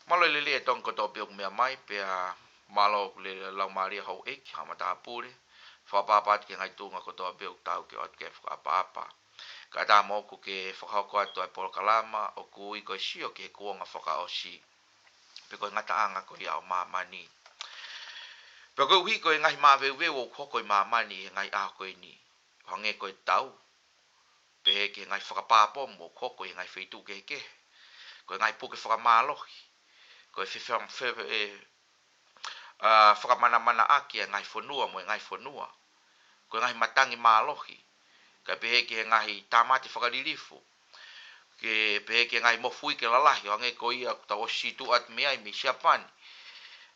Malo le tong ko to pe mea mai pe a malo le la maria ho ek ha mata pure. Fa pa pa ke ngai tunga ko to pe tau ke ot ke fa pa pa. Ka ta mo ku ke fa ko to por kalama o ku I ko si o ke ku nga fa ka o si. Pe ko ngata anga ko ya o ma mani. Pe ko wi ko ngai ma ve o ko ma mani ngai a ko ni. Ho nge ko tau. Pe ke ngai fa pa po mo ko ngai fe tu ke. Ko ngai pu ke fa ma lo. Ko fe whakamana aki ngai whanua mo ngai whanua. Ko ngai matangi mālohi. Ka pehe ke ngai tamati whakaririfu. Ke pehe ke ngai mofui ke lalahi. O ngai ko ia ta o situ at mea mi siapani.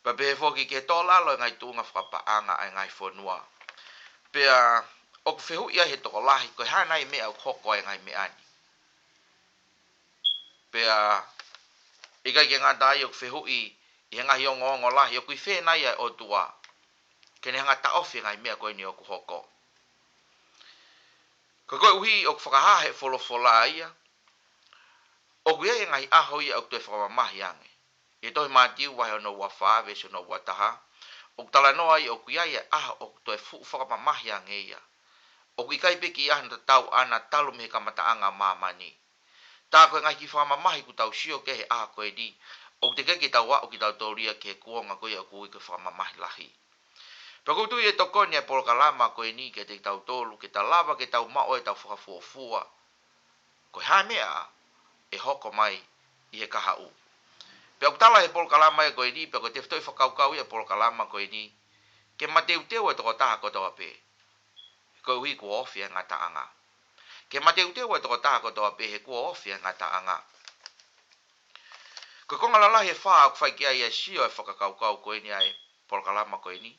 Pa pehe foki ke tō lalo ngai tūnga whakapaanga ai ngai whanua. Pea o ku whehu ia he toko lahi. Ko hana I mea o koko ai ngai meani. Pea ika ke ngata ai o ku whehu I ngahi o ngongo lahi o kui whenai ai o tua. Kene hanga ta ofi ngai mea koe ni o ku hoko. Ka koe uhi o ku whakahahe wholofola ia. O ku ia ngai aho ia o ku tue whakamamahi ange. I tohi mātiu wahe o no ua whaave so no ua taha. O ku tala noa I o ku ia aho o ku tue whakamamahi ange ia. O ku ikai peki ia hana tau ana talu mehe kamataanga mamani. Tā koe ngai ki whakamamahi ku tau sio ke he aha koe di. O te keke tau wa o ki tau tauria ke kuonga koe o kui ke whamamahi lahi. Pako tui e tokoni e polokalama koe ni ke te tau tolu, ke ta lava ke tau mao e tau whakafuafua. Koe hae mea e hoko mai I he kaha u. Pea kutala he polokalama e koe ni, pea koe te whtoi whakaukau e polokalama koe ni, ke mateu teo e toko taha kotoa pe. Koe hui kua ofi e ngata anga. Ke mateu teo e toko taha kotoa pe he kua ofi e ngata anga. Ko konga lala he wha au kwhai kia ia sio e whakakaukau koe ni ai polokalama koe ni.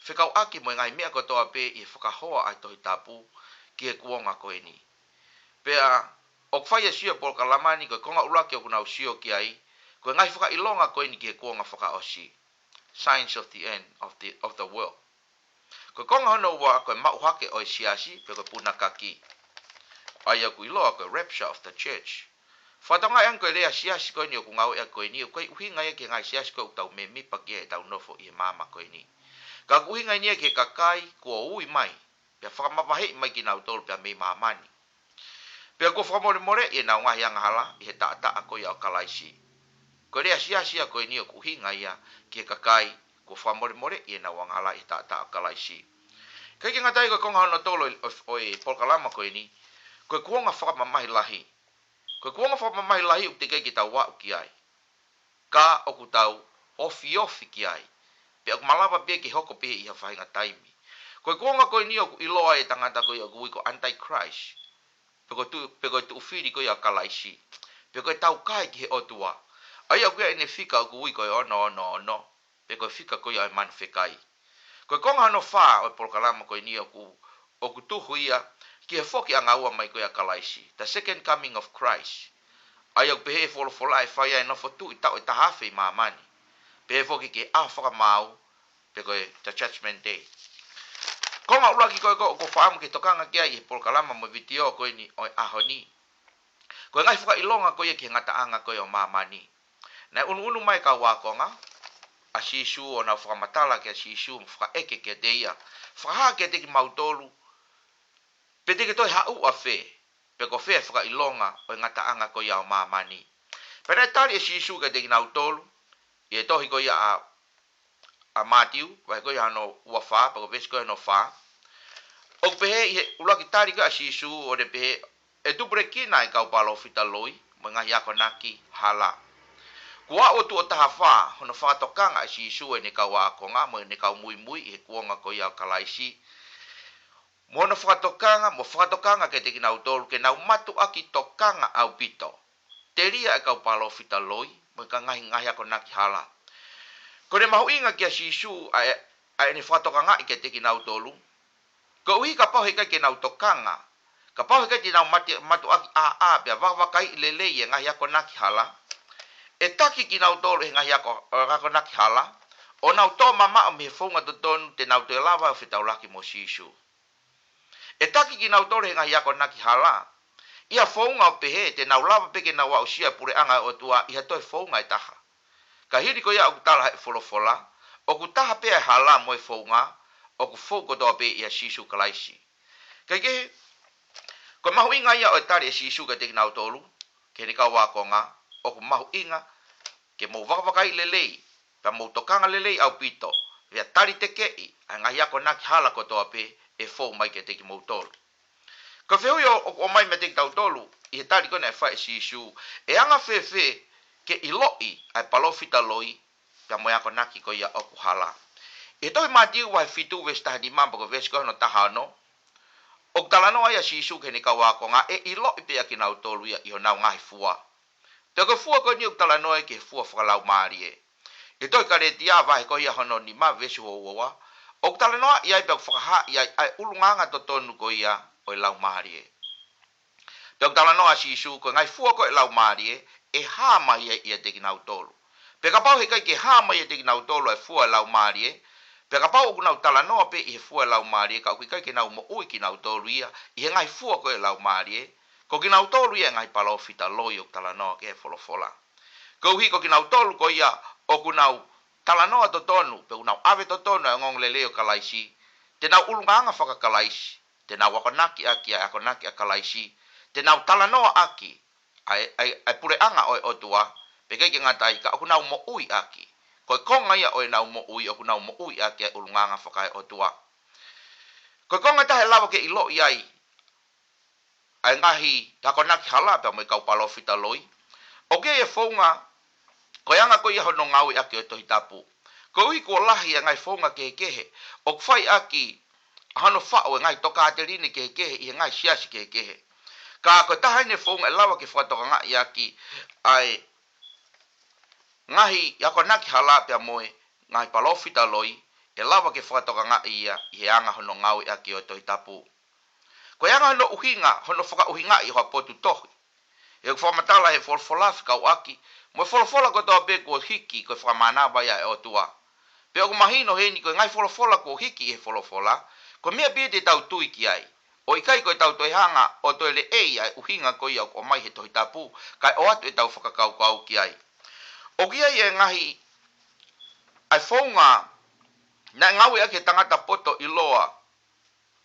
Whikau aki mo ngai mea kotoa pe I whakahoa ai tohi tapu ki he kuonga koe ni. Pea o kwhai ia sio polokalama ni koe konga uraki o kunau sio ki ai, koe ngai whakailonga koe ni ki he kuonga whakaosi. Signs of the end of the world. Koe konga hono ua koe mauhake o siasi pe koe punakaki. Ai au kuiloa koe rapture of the church. Whatonga e anko e rea siasi koe ni o kungau e koe ni o koe uhinga e ke ngai siasi koe tau me mipa kia e tau nofo I mama koe ni. Ka uhinga ni e ke kakai kua ui mai. Pea whakamapahe mai ki nau tolu pea me mamani. Pea kua whakamore more I nau ngahi angahala I he taa koe au kalaisi. Koe rea siasi a koe ni o uhinga ia ke kakai kua whakamore more I nau angahala I he taa kalaisi. Kai ke ngatai koe konga hono tolo o e polkalama koe ni, koe kuonga whakamamahi lahi. Koe kuonga whakamahi lahi u te kei ki tau wau ki ai. Ka o ku tau ofi ki ai. Pe o malapa pe ki hoko pe I ha whahinga taimi. Koe kuonga koe ni o ku iloa e tangata koe o kui ko anti-Christ. Pe koe tu ufiri koe o kalaisi. Pe koe tau kai ki he otua. Ai au kia ene fika o kui koe ono. Pe koe fika koe o manwhekai. Koe konga hano wha o polokalama koe ni o ku tuhu ia. Ki he whoki anga ua mai koe a kalaisi. The second coming of Christ. Ai au pehe wholofola e whai ai nofo tu I tau e tahafe I mamani. Pehe whoki ke a whakamau. Pe koe the judgment day. Konga ulaki koe ko whaamu ke tokanga kia I he polokalama mo vitio koe ni o aho ni. Koe ngai whaka ilonga koe ke ngata anga koe o mamani. Nai unu mai ka wakonga. A sisu o na whakamatala ke a sisu. Whaka eke ke te ia. Whakaha ke te ki mautolu. Pe te ke toi hau a whe. Pe ko whe whaka ilonga o ngata anga ko ia o mamani. Pe nei tari e sisu ke te ki nau tolu. I e tohi ko ia a Matiu. Vai ko ia hano ua wha. Pe ko vesi ko hano wha. O pehe i he ulaki tari ka a sisu o re pehe. E tupure kina I kau palo fita loi. Mo ngahi ako naki hala. Kua o tu o taha wha. Hono whakatokanga a sisu e ne kau akonga. Mo ne kau mui I he kuonga ko ia o kalaisi. Mono whakatokanga ke te ki nau tolu ke nau matu aki tokanga au pito. Te ria e kau palo fita loi, mo ka ngahi ako naki hala. Ko ne mahu inga ki a sisu a ene whakatokanga I ke te ki nau tolu. Ko uhi ka pohe kai ke nau tokanga. Ka pohe kai te nau matu aki pia wakai I lelei e ngahi ako naki hala. E taki ki nau tolu e ngahi ako naki hala. O nau tō mama o me whaunga totonu te nau te lava o whitau laki mo sisu. E taki ki nau tore ngahi ako naki hala. Ia whaunga o pehe te nau lava peke nau au sia pure anga o tua iha toi whaunga e taha. Ka hiri ko ia o tala hai folofola, o ku taha pe hala mo e founga, o ku fou ko toa pe ia sisu kalaisi. Kai ke, ko mahu inga ia o tari e sisu ka te kinau tolu, ke ni ka wako nga, o ku mahu inga, ke mo wakawakai lelei, pa mo tokanga lelei au pito, vea tari te kei, a ngai ako naki hala ko toa pe, e fou mai ke te ki mo tolu. Ko whihui o mai me te ki tau tolu, i he tari kona e whae e sisu, e anga whewhe, ke iloi, ai palofita loi, pia mo ako naki ko ia oku hala. E toi matiu wai fitu wes taha di mampa ko wes ko hono taha no. O talano ai a sisu ke ni ka wako nga e ilo i pia ki nau tolu ia i ho nau ngahi fua. Te ko fua ko ni o talano ai ke fua whakalau maari e. E toi ka re tia wahi ko ia hono ni ma wesu ho ua. O talano ai ai pia whakaha i ai ulunganga to tonu ko ia o i lau maari e. Te o talano a sisu ko ngai fua ko i lau maari e ha mai e ia te ki nau tolu. Pe ka pau he kai ke ha mai e te ki nau tolu e fua lau maari e. Pe ka pau o kunau tala noa pe i he fua lau maari e, ka uki kai ke nau mo ui ki nau tolu ia, i he ngai fua ko e lau maari e, ko ki nau tolu ia ngai palofita loi o tala noa ke e folofola. Ko uhi ko ki nau tolu ko ia o kunau tala noa to tonu, pe kunau ave to tonu e ngong lele o kalaisi, te nau ulunganga whaka kalaisi, te nau wakonaki aki a akonaki a kalaisi, te nau tala noa aki, ai pure anga o e otua, pe kai ke ngatai ka o kunau mo ui aki. Ko konga ia o nau mo ui o kunau mo ui a ke ulunganga whakai o tua. Ko konga tahe lawa ke ilo iai. Ai ngahi tako naki halapa mo i kau palofita loi. O ke e whaunga, ko ianga ko ia hono ngau i ake o tohi tapu. Ko ui ko lahi a ngai whaunga ke kehe. O kwhai aki hano whao e ngai toka aterine ke kehe i ngai siasi ke kehe. Ka ko tahaine whaunga e lawa ke whatoka ngai i aki ai ngahi yako naki halapia moe ngai palofita loi e lawa ke whakatoka nga ia i he anga hono ngau i aki o toi tapu. Ko anga hono uhinga, hono whaka uhinga i hoa potu tohi. E ku whamatala he folfolafi kau aki, mo e folfola ko toa pe ko hiki ko whamanawa ia e o tua. Pe o mahino heni ko ngai folfola ko hiki he folfola, ko mea pia te tau tui ki ai. O ikai ko tau toi hanga o toi le ei ai uhinga ko ia o mai he toi tapu, kai o atu e tau whakakau kau ki ai. O kia i e ngahi ai whaunga na ngau e ake tangata poto i loa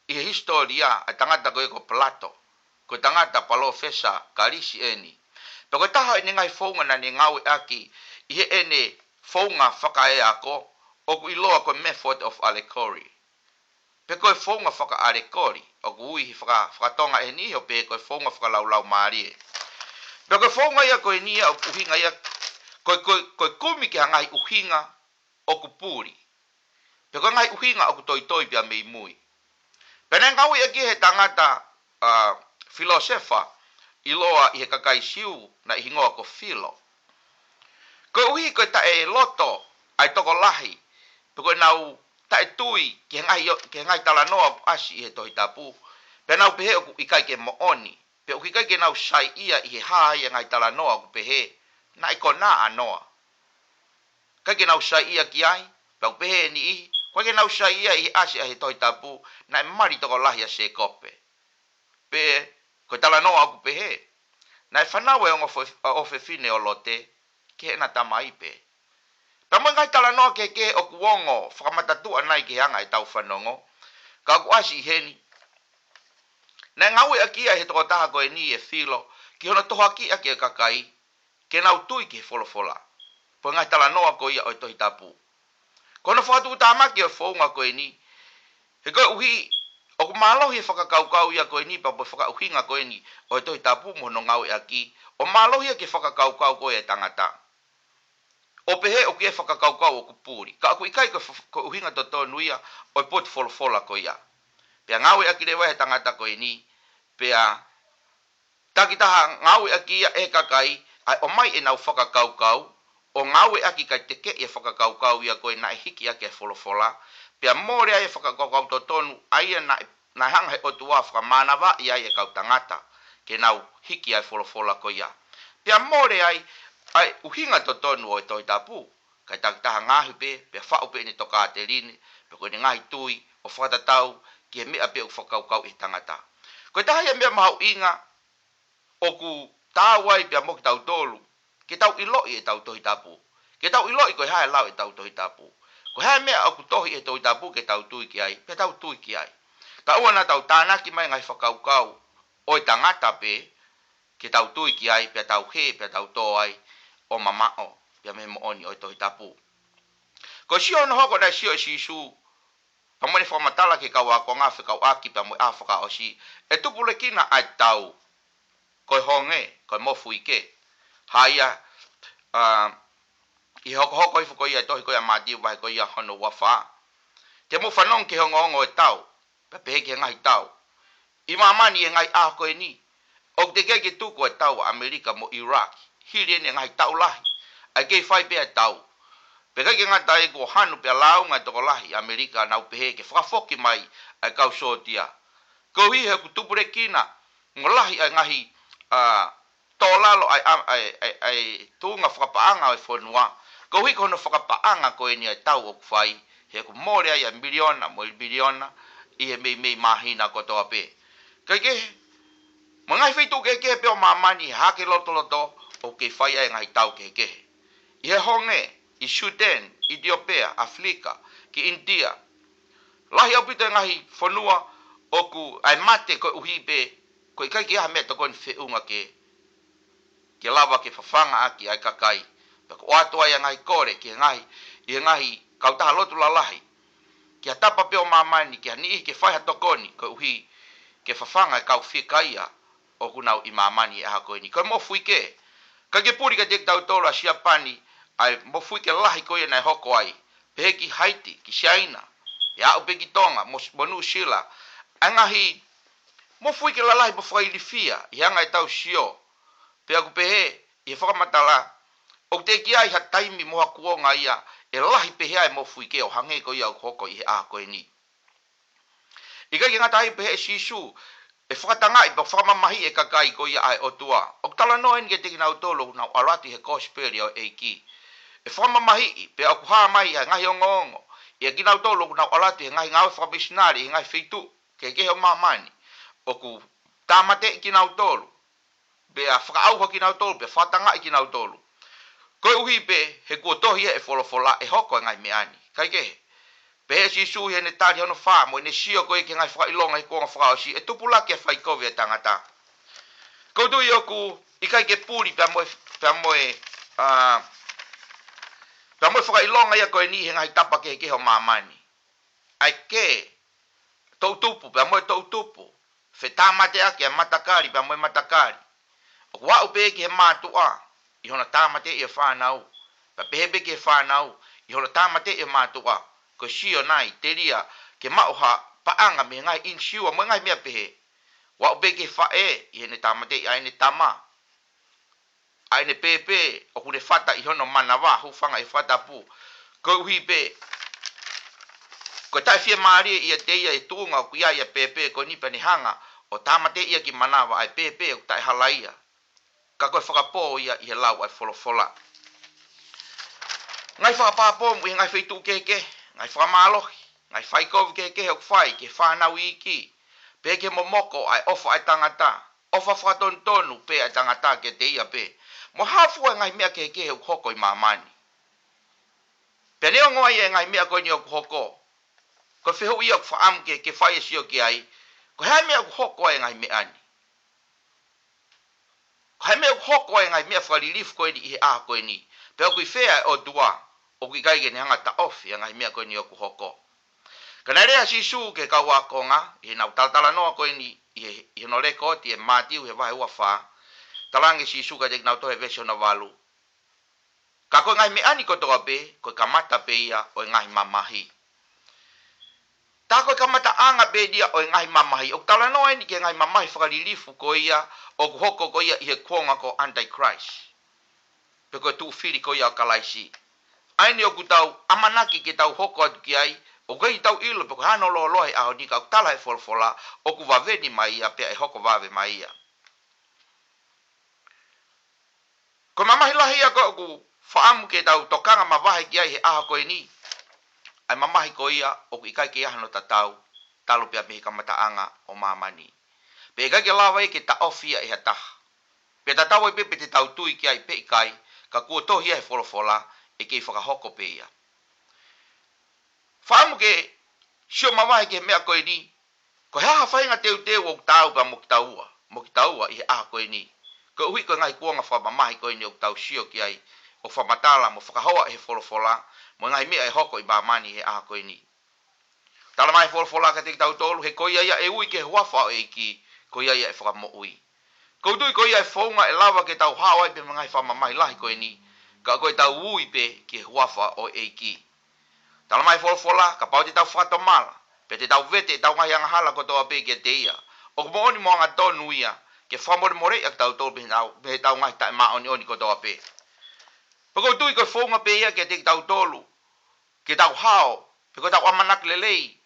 i he historia ai tangata koe ko Plato, ko tangata palofesa karisi eni. Pe ko taha e ngai whaunga na ni ngau e ake i he ene whaunga whaka e ako o ku i loa ko method of allegory. Pe koe whaunga whaka allegory o ku ui whakatonga e ni o pe koe whaunga whaka lau maari e. Pe koe whaunga ia koe ni o uhinga ia koe kumi ki hangai uhinga o ku puri. Pe koe ngai uhinga o ku toi pia mei mui. Pena ngau ia ki he tangata filosofa i loa i he kakai siu na i hingoa ko filo. Koe uhi koe ta e loto ai toko lahi. Pe koe nau ta e tui ki ngai tala noa asi i he tohi tapu. Pe nau pehe o ku ikai ke mooni. Pe uhi kai ke nau sai ia i he haa i ngai tala noa ku pehe. Na iko na anoa. Kai ke nau sai ia ki ai, pau pehe ni ihi, kai ke nau sai ia i asi a he toi tapu, na e mari toko lahi a se kope. Pe, ko tala noa aku pehe, na e whanau e ofe fine o lote, ke he na tamai pe. Pamo ngai tala noa ke o kuongo, whakamatatua nai ke hanga e tau whanongo, ka aku asi i heni. Na ngau e aki a he toko taha koe ni e filo, ki hona toha ki aki e kakai, ke nau tui ki he folofola. Po ngai tala noa ko ia o tohi tapu. Kono whatu utamaki o whaunga koe ni. He koe uhi, o ku malohi e whakakaukau ia koe ni, pa po whakauhinga koe ni, o tohi tapu mono ngau e aki, o malohi e ke whakakaukau koe e tangata. O pehe o ki e whakakaukau o ku puri. Ka aku ikai ko uhinga to tonu ia, o potu folofola ko ia. Pea ngau e aki rewa he tangata koe ni, pea takitaha ngau e aki ia e kakai, ai o mai e nau whakakaukau, o ngau e aki kai teke e whakakaukau ia koe na e hiki ake e folofola, pea more ai e whakakaukau to tonu, ai e na hanga he otua whakamanawa i ai e kau tangata, ke nau hiki ai folofola ko ia. Pea more ai uhinga to tonu o e toi tapu, kai takitaha ngahi pea whaupe ni toka te line, pe koe ni ngahi tui, o whakatatau, ki e mea pe o whakaukau i tangata. Koe taha ia mea mahau inga, o ku tāwai pea moki tau tolu, ke tau iloi e tau tohi tapu. ke tau ilo i ko hae lau e tau tohi tapu ko hae mea aku tohi e tohi tapu ke tau tui ki ai pe tau tui ki ai ka ua na tau tānaki mai ngai whakaukau o i tangata pe ke tau tui ki ai pe tau he pe tau tō ai o mamao pe me mo oni o i tohi tapu ko sio no hoko dai sio e sisu pamone whamatala ke kau ako ngā whikau aki pa mo a whaka o si e tupule kina ai tau koi honge, koi mofu ike. Haia, i hoko hoko i whako ia tohi koi a mātiu wahi koi a hono wawha. Te mo whanong ke hongo ongo e tau, pa pehe ke ngai tau. I mamani e ngai a koe ni. O te kei ke tuko e tau Amerika mo Iraq. Hiri ene ngai tau lahi. Ai kei whai pia tau. Pe kai ke ngata e ko hanu pia lau ngai toko lahi Amerika nau pehe ke whakafoki mai ai kau sotia. Ko hi he kutupure kina, ngolahi ai ngahi tolalo ai tunga whakapaanga ai whanua. Ko hi kono whakapaanga ko e ni ai tau o kwhai. He ko more ai a miliona, mo biliona, i he mei mahina ko toa pe. Kai ke, mangai whitu ke pe o mamani hake loto o ke whai ai ngai tau ke. I he honge, i Sudan, Ethiopia, Afrika, ki India. Lahi au pita ngahi whanua o ku ai mate ko uhi pe ko ikai ki aha mea to kon whiunga ke lava ke whawhanga aki ai kakai. Pako o atua ia ngai kore ki i ngahi kautaha lotu la lahi. Ki a tapa peo mamani ki a nii ke whaiha tokoni ko uhi ke whawhanga e kau whikaia o kunau i mamani e aha koe ni. Ko mo fuike. Ka ke puri ka tek tau tolo a siapani ai mo fuike lahi koe nai hoko ai. Pehe ki Haiti, ki China, e au pe ki Tonga, mo New Zealand. Angahi mo fuike la lahi mo whailifia i hanga e tau sio. Pe aku pehe i whakamatala o te ki ai ha taimi mo hakuonga ia e lahi pehe ai mo fuike o hange ko ia o hoko i he aha koe ni. I kai ngata ai pehe sisu e whakatanga i pa whakamamahi e kakai ko ia ai o tua. O tala noen ke teki nau tolo nau alati he gospel o eiki. E whamamahi pe aku haa mai ha ngahi ongo. I ki nau tolo nau alati he ngahi ngawe whakamishinari he ngahi whitu ke kehe o mamani. O ku tamate ki nau tolo. Be a whakaauha ki nau tolu, be whatanga i ki nau tolu. Koe uhi be he kuotohi e wholofola e hoko e ngai meani. Kai kehe. Be he si suhi e ne tari hono wha, mo e ne sio koe ke ngai whakailonga i kuonga whakaosi, e tupula ke whaikovi e tangata. Kau tui oku, i kai ke puri pia moe whakailonga ia koe ni he ngai tapa ke keho mamani. Ai ke, tau tupu, pia moe tau tupu. Whetamate ake a matakari, pia moe matakari. O wa upe ki he mātua, i hona tāmate i e whānau. Pa pehebe ki e whānau, i hona tāmate i e mātua. Ko sio nai, te ria, ke mauha paanga me ngai insiua, mo ngai mea pehe. Wa upe ki e whae, i hene tāmate i aine tama. Aine pepe, o kune whata i hono manawa, hufanga i whata pu. Ko uhi pe, ko tai fia maari i a teia e tuunga o kuia i a pepe, ko nipa ni hanga, o tāmate i a ki manawa, ai pepe o tai halaia. Ka koe whakapō ia i he lau ai wholofola. Ngai whakapāpō mu i ngai whaitu keke, ngai whakamalohi, ngai whaikovi keke hok whai, ke whanau iki, pe ke momoko ai ofa ai tangata, ofa whakatontonu pe ai tangata ke te ia pe. Mo hafua ngai mea keke hok hoko i mamani. Pe neo ngoa ia ngai mea koe ni hok hoko, ko whehu ia hok whaam ke whai e sio ki ai, ko hea mea hok hoko ai ngai meani. Hai mea hoko e ngai mea whalilifu koe ni i he aha koe ni. Pea kui whea o dua, o kui kai geni hanga ta ofi a ngai mea koe ni o ku hoko. Ka nai rea sisu ke kau a konga, i he nau talatala noa koe ni i he no reko ti e mātiu he wahe ua wha. Talange sisu ka tek nau tohe vesio na walu. Ka koe ngai meani ko toa pe, koe kamata pe ia o ngai mamahi. Ta koe kamata anga pe dia o ngai mamahi. O tala noa ni ke ngai mamahi whakalilifu ko ia, o ku hoko ko ia i he kuonga ko Antichrist. Pe koe tu whiri ko ia o kalaisi. Aini o ku tau amanaki ke tau hoko atu ki ai, o kai tau ilo pe koe hano lo lohe aho ni ka o tala he folfola, o ku waveni mai ia pe e hoko wave mai ia. Ko mamahi lahi ia ko ku whaamu ke tau tokanga mawahe ki ai he aha koe ni. Ai mamahi ko ia o ku ikai ke ahano tatau, talo pia mehi kamata anga o mamani. Pe kai ke lawa ke ta ofia e hataha. Pe tatau e pepe te tau tui ki ai pe ikai, ka kua tohi e wholofola, e ke whakahoko pe ia. Whaamu ke sio mawai ke mea koe ni, ko haha whainga teu o tau pa mo ki taua i he aha koe ni. Ko hui ko ngai kuanga whamamahi koe ni o tau sio ki ai, o whamatala mo whakahoa e he wholofola, mo ngai mea e hoko i bāmani he aha koe ni. Tala mai wholofola ka te tau tolu, he koe ia e ui ke huafa o e ki, koe ia e whakamo ui. Ko tui koe ia e whaunga e lawa ke tau hao ai pe ngai whamamahi lahi koe ni, ka koe tau ui pe ki huafa o e ki. Tala mai wholofola, ka pau te tau whatomala, pe te tau vete tau ngai anga hala ko toa pe ke te ia. O mo oni mo anga tonu ia, ke whamore more ak tau tolu pe tau ngai tae maa oni ko toa pe. Pako tui koe whaunga pe ia ke te tau tolu, ke tau hao, pe koe tau amanak lelei,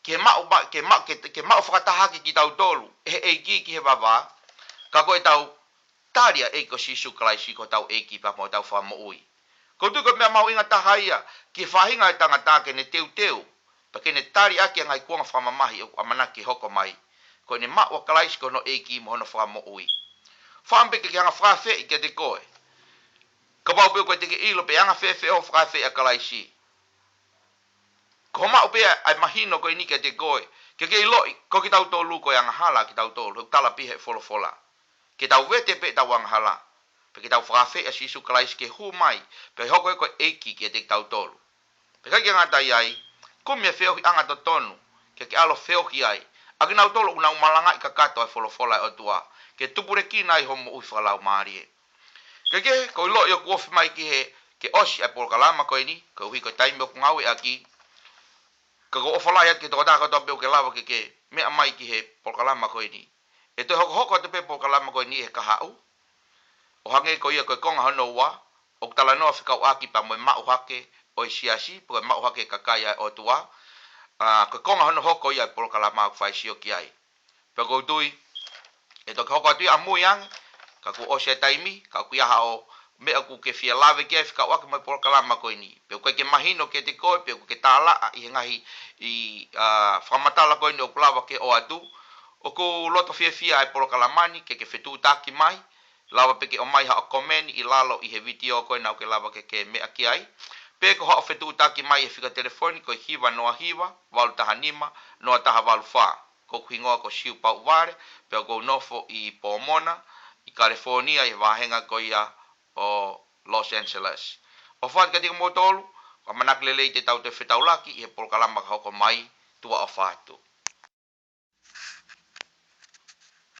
ke mau whakatahaki ki tau tolu, e ki he wawa, ka koe tau taria e ko sisu kalaisi ko tau e ki pa mo tau whamo ui. Ko tui koe mea mau inga tahaia, ki whahinga e tangata ke ne teu, pa ke ne tari ake ngai kuanga whamamahi o amanaki hoko mai, ko ne maua kalaisi ko no e ki mo hono whamo ui. Whampe ke hanga whawhe i ke te koe. Ka pau peo koe te ke ilo pe anga whewhe o whawhe a kalaisi. Ko mau pea ai mahino koe ni ke te koe, ke iloi, ko ki tau tolu koe anga hala ki tau tolu, tala pihe wholofola. Ke tau vete pe tau anga hala, pe ke tau whawhe a sisu kalaisi ke hu mai, pe hoko e koe eiki ke te tau tolu. Pe kai ki ngata iai, kumia wheo hi anga to tonu, ke alo wheo ki ai, aki nau tolu unau malanga i kakato ai wholofola e o tua, ke tupure ki nai homo ui whalau maari e. Ke ko ilo i o kuofi mai ki he, ke osi ai polkalama koe ni, ko hui koe taimi o kungau e aki, ka ko ofalai at ke toko taka toa peo ke lawa ke mea mai ki he polkalama koe ni. E toi hoko te pe polkalama koe ni e kahau. O hange ko ia koe konga hono ua, o tala noa whikau aki pa moe mau hake o i siasi, po e mau hake kakai ai o tua. Koe konga hono hoko ia e polkalama au whai sio ki ai. Pe ko tui, e toki hoko atui amui ang, ka ku o se taimi, ka ku iaha o mea ku ke fia lawe ke fika wake mai polkalama koe ni. Pe koe ke mahino ke te koe, pe ke tāla i he ngahi i whamatala koe ni o kulawa ke o atu. O ku loto fia ai polokalamani ke whetu taki mai. Lawa peke o mai ha o komeni i lalo i he video koe nau ke lawa ke mea ki ai. Pe ko ha o whetu taki mai e fika telefoni koe hiwa noa hiwa, walu taha nima, noa taha walu wha. Ko kuingoa ko siu pau ware, pe o ko nofo i Pomona, i California i wahenga ko ia o Los Angeles. O whaat ka tika motolu, ka manak lelei te tau te whetaulaki i he polokalama ka hoko mai tua o whātu.